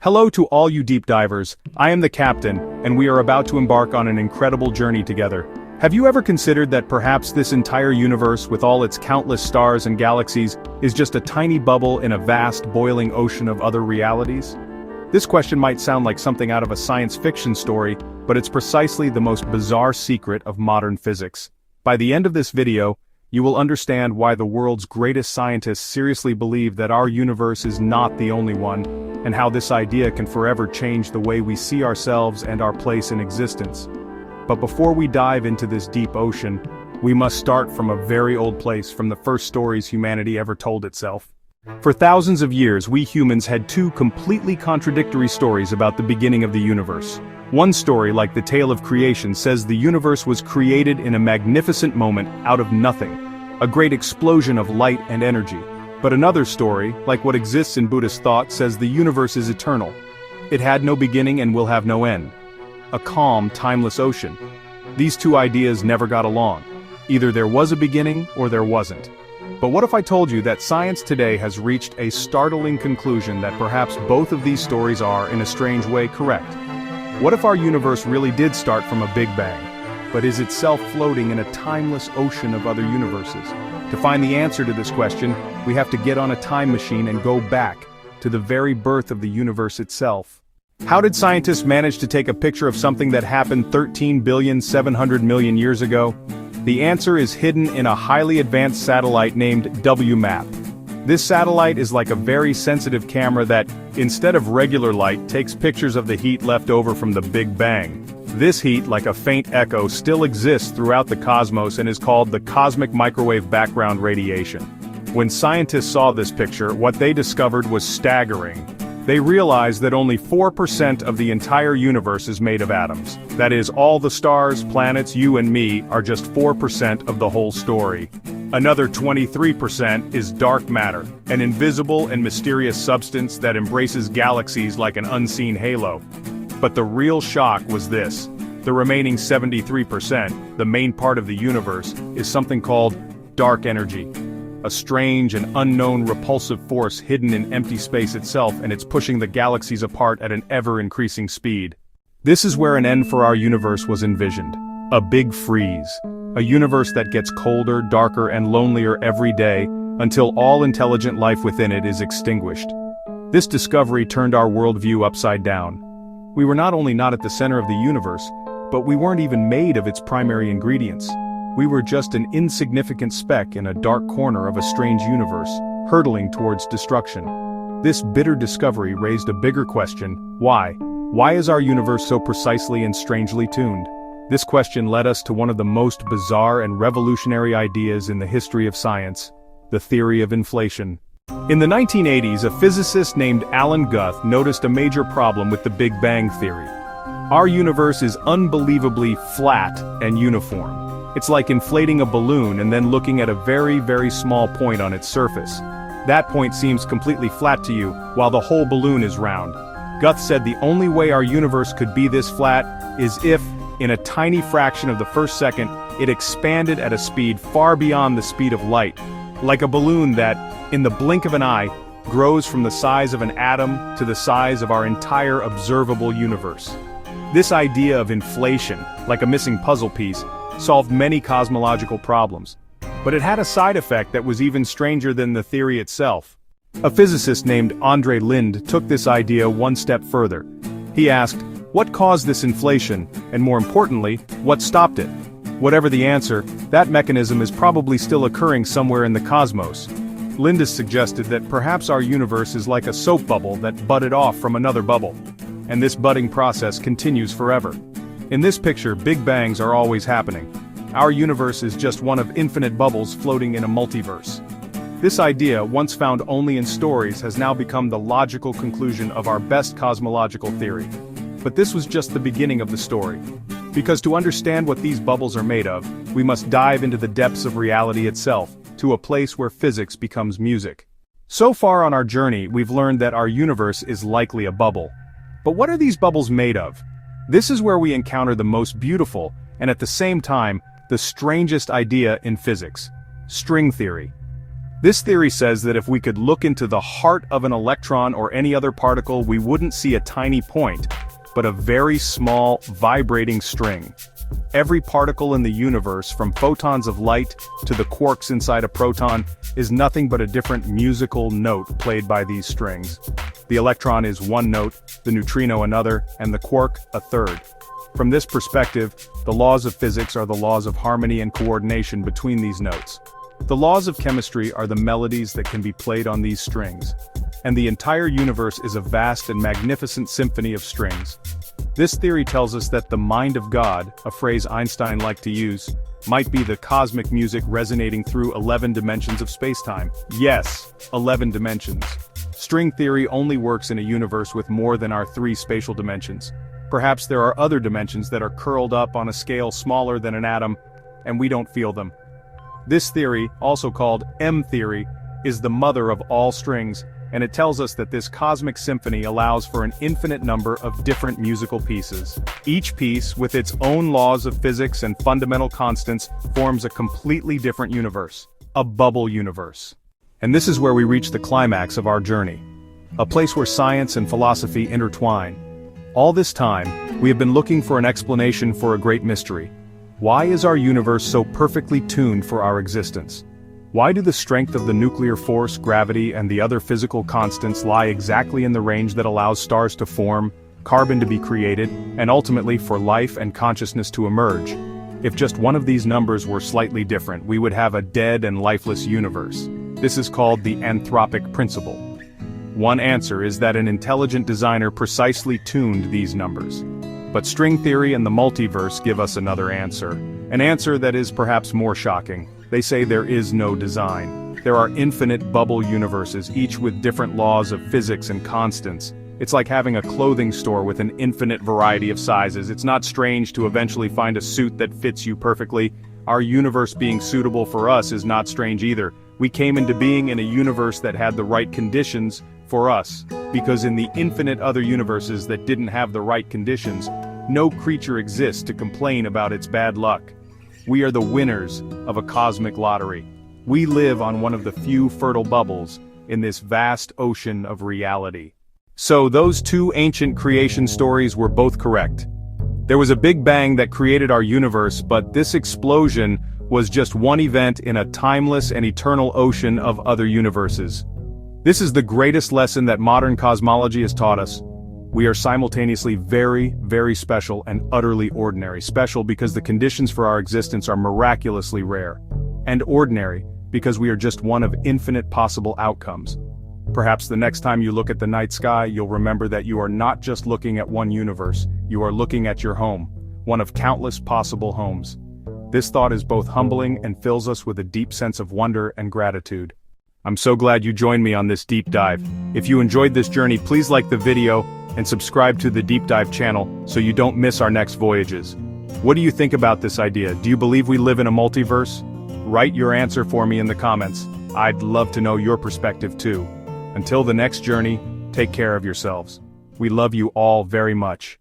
Hello to all you deep divers, I am the captain, and we are about to embark on an incredible journey together. Have you ever considered that perhaps this entire universe with all its countless stars and galaxies is just a tiny bubble in a vast, boiling ocean of other realities? This question might sound like something out of a science fiction story, but it's precisely the most bizarre secret of modern physics. By the end of this video, you will understand why the world's greatest scientists seriously believe that our universe is not the only one, and how this idea can forever change the way we see ourselves and our place in existence. But before we dive into this deep ocean, we must start from a very old place, from the first stories humanity ever told itself. For thousands of years, we humans had two completely contradictory stories about the beginning of the universe. One story, like the tale of creation, says the universe was created in a magnificent moment out of nothing, a great explosion of light and energy. But another story, like what exists in Buddhist thought, says the universe is eternal. It had no beginning and will have no end. A calm, timeless ocean. These two ideas never got along. Either there was a beginning or there wasn't. But what if I told you that science today has reached a startling conclusion that perhaps both of these stories are, in a strange way, correct? What if our universe really did start from a Big Bang, but is itself floating in a timeless ocean of other universes? To find the answer to this question, we have to get on a time machine and go back to the very birth of the universe itself. How did scientists manage to take a picture of something that happened 13,700,000,000 years ago? The answer is hidden in a highly advanced satellite named WMAP. This satellite is like a very sensitive camera that, instead of regular light, takes pictures of the heat left over from the Big Bang. This heat, like a faint echo, still exists throughout the cosmos and is called the cosmic microwave background radiation. When scientists saw this picture, what they discovered was staggering. They realized that only 4% of the entire universe is made of atoms. That is, all the stars, planets, you and me, are just 4% of the whole story. Another 23% is dark matter, an invisible and mysterious substance that embraces galaxies like an unseen halo. But the real shock was this. The remaining 73%, the main part of the universe, is something called dark energy. A strange and unknown repulsive force hidden in empty space itself, and it's pushing the galaxies apart at an ever-increasing speed. This is where an end for our universe was envisioned. A big freeze. A universe that gets colder, darker, and lonelier every day, until all intelligent life within it is extinguished. This discovery turned our worldview upside down. We were not only not at the center of the universe, but we weren't even made of its primary ingredients. We were just an insignificant speck in a dark corner of a strange universe, hurtling towards destruction. This bitter discovery raised a bigger question: why? Why is our universe so precisely and strangely tuned? This question led us to one of the most bizarre and revolutionary ideas in the history of science: the theory of inflation. In the 1980s, a physicist named Alan Guth noticed a major problem with the Big Bang theory. Our universe is unbelievably flat and uniform. It's like inflating a balloon and then looking at a very, very small point on its surface. That point seems completely flat to you, while the whole balloon is round. Guth said the only way our universe could be this flat is if, in a tiny fraction of the first second, it expanded at a speed far beyond the speed of light, like a balloon that, in the blink of an eye, grows from the size of an atom to the size of our entire observable universe. This idea of inflation, like a missing puzzle piece, solved many cosmological problems. But it had a side effect that was even stranger than the theory itself. A physicist named Andre Linde took this idea one step further. He asked, what caused this inflation, and more importantly, what stopped it? Whatever the answer, that mechanism is probably still occurring somewhere in the cosmos. Linde suggested that perhaps our universe is like a soap bubble that budded off from another bubble. And this budding process continues forever. In this picture, Big Bangs are always happening. Our universe is just one of infinite bubbles floating in a multiverse. This idea, once found only in stories, has now become the logical conclusion of our best cosmological theory. But this was just the beginning of the story. Because to understand what these bubbles are made of, we must dive into the depths of reality itself, to a place where physics becomes music. So far on our journey, we've learned that our universe is likely a bubble. But what are these bubbles made of? This is where we encounter the most beautiful, and at the same time, the strangest idea in physics: string theory. This theory says that if we could look into the heart of an electron or any other particle, we wouldn't see a tiny point, but a very small, vibrating string. Every particle in the universe, from photons of light to the quarks inside a proton, is nothing but a different musical note played by these strings. The electron is one note, the neutrino another, and the quark a third. From this perspective, the laws of physics are the laws of harmony and coordination between these notes. The laws of chemistry are the melodies that can be played on these strings. And the entire universe is a vast and magnificent symphony of strings. This theory tells us that the mind of God, a phrase Einstein liked to use, might be the cosmic music resonating through 11 dimensions of spacetime. Yes, 11 dimensions. String theory only works in a universe with more than our 3 spatial dimensions. Perhaps there are other dimensions that are curled up on a scale smaller than an atom, and we don't feel them. This theory, also called M theory, is the mother of all strings, and it tells us that this cosmic symphony allows for an infinite number of different musical pieces. Each piece, with its own laws of physics and fundamental constants, forms a completely different universe. A bubble universe. And this is where we reach the climax of our journey. A place where science and philosophy intertwine. All this time, we have been looking for an explanation for a great mystery. Why is our universe so perfectly tuned for our existence? Why do the strength of the nuclear force, gravity, and the other physical constants lie exactly in the range that allows stars to form, carbon to be created, and ultimately for life and consciousness to emerge? If just one of these numbers were slightly different, we would have a dead and lifeless universe. This is called the Anthropic Principle. One answer is that an intelligent designer precisely tuned these numbers. But string theory and the multiverse give us another answer. An answer that is perhaps more shocking. They say there is no design. There are infinite bubble universes, each with different laws of physics and constants. It's like having a clothing store with an infinite variety of sizes. It's not strange to eventually find a suit that fits you perfectly. Our universe being suitable for us is not strange either. We came into being in a universe that had the right conditions for us, because in the infinite other universes that didn't have the right conditions, no creature exists to complain about its bad luck. We are the winners of a cosmic lottery. We live on one of the few fertile bubbles in this vast ocean of reality. So those 2 ancient creation stories were both correct. There was a Big Bang that created our universe, but this explosion was just one event in a timeless and eternal ocean of other universes. This is the greatest lesson that modern cosmology has taught us. We are simultaneously very, very special and utterly ordinary. Special because the conditions for our existence are miraculously rare. And ordinary because we are just one of infinite possible outcomes. Perhaps the next time you look at the night sky, you'll remember that you are not just looking at one universe, you are looking at your home, one of countless possible homes. This thought is both humbling and fills us with a deep sense of wonder and gratitude. I'm so glad you joined me on this deep dive. If you enjoyed this journey, please like the video and subscribe to the Deep Dive channel so you don't miss our next voyages. What do you think about this idea? Do you believe we live in a multiverse? Write your answer for me in the comments. I'd love to know your perspective too. Until the next journey, take care of yourselves. We love you all very much.